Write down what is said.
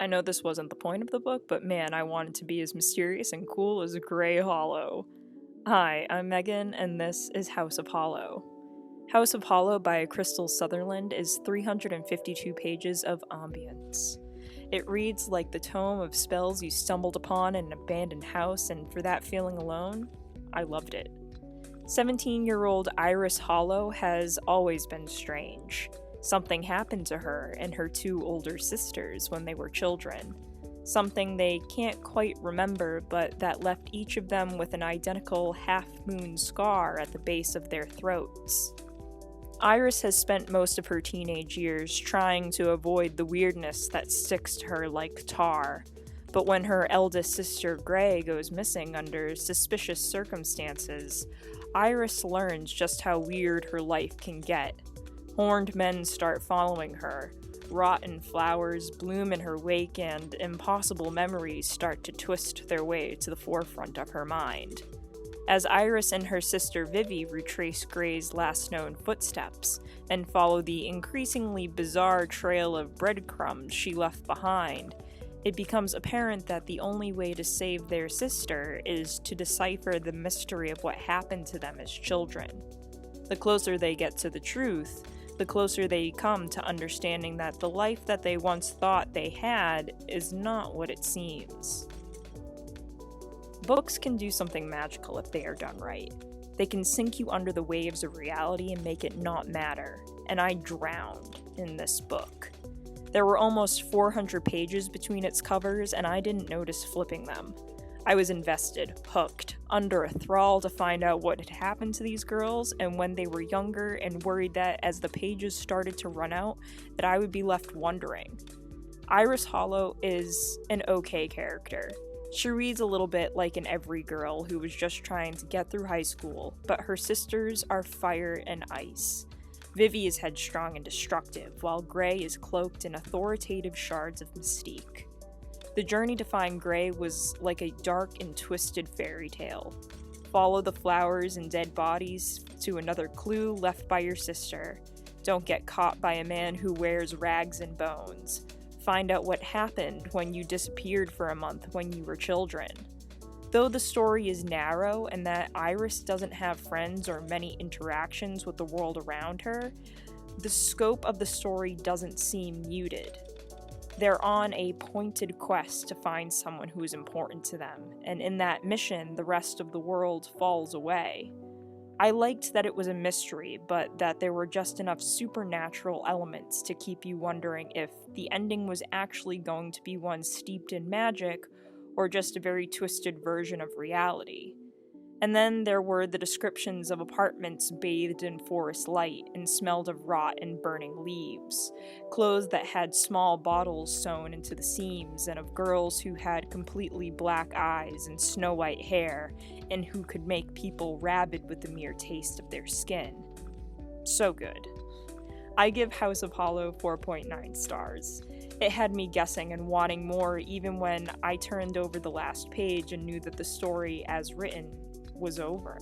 I know this wasn't the point of the book, but man, I wanted to be as mysterious and cool as Grey Hollow. Hi, I'm Megan, and this is House of Hollow. House of Hollow by Krystal Sutherland is 352 pages of ambience. It reads like the tome of spells you stumbled upon in an abandoned house, and for that feeling alone, I loved it. 17-year-old Iris Hollow has always been strange. Something happened to her and her two older sisters when they were children. Something they can't quite remember, but that left each of them with an identical half-moon scar at the base of their throats. Iris has spent most of her teenage years trying to avoid the weirdness that sticks to her like tar. But when her eldest sister Grey goes missing under suspicious circumstances, Iris learns just how weird her life can get. Horned men start following her, rotten flowers bloom in her wake, and impossible memories start to twist their way to the forefront of her mind. As Iris and her sister Vivi retrace Grey's last known footsteps and follow the increasingly bizarre trail of breadcrumbs she left behind, it becomes apparent that the only way to save their sister is to decipher the mystery of what happened to them as children. The closer they get to the truth, the closer they come to understanding that the life that they once thought they had is not what it seems. Books can do something magical if they are done right. They can sink you under the waves of reality and make it not matter, and I drowned in this book. There were almost 400 pages between its covers, and I didn't notice flipping them. I was invested, hooked, under a thrall to find out what had happened to these girls and when they were younger, and worried that as the pages started to run out, that I would be left wondering. Iris Hollow is an okay character. She reads a little bit like an every girl who was just trying to get through high school, but her sisters are fire and ice. Vivi is headstrong and destructive, while Grey is cloaked in authoritative shards of mystique. The journey to find Grey was like a dark and twisted fairy tale. Follow the flowers and dead bodies to another clue left by your sister. Don't get caught by a man who wears rags and bones. Find out what happened when you disappeared for a month when you were children. Though the story is narrow and that Iris doesn't have friends or many interactions with the world around her, the scope of the story doesn't seem muted. They're on a pointed quest to find someone who is important to them, and in that mission, the rest of the world falls away. I liked that it was a mystery, but that there were just enough supernatural elements to keep you wondering if the ending was actually going to be one steeped in magic, or just a very twisted version of reality. And then there were the descriptions of apartments bathed in forest light and smelled of rot and burning leaves, clothes that had small bottles sewn into the seams, and of girls who had completely black eyes and snow-white hair, and who could make people rabid with the mere taste of their skin. So good. I give House of Hollow 4.9 stars. It had me guessing and wanting more even when I turned over the last page and knew that the story, as written, was over.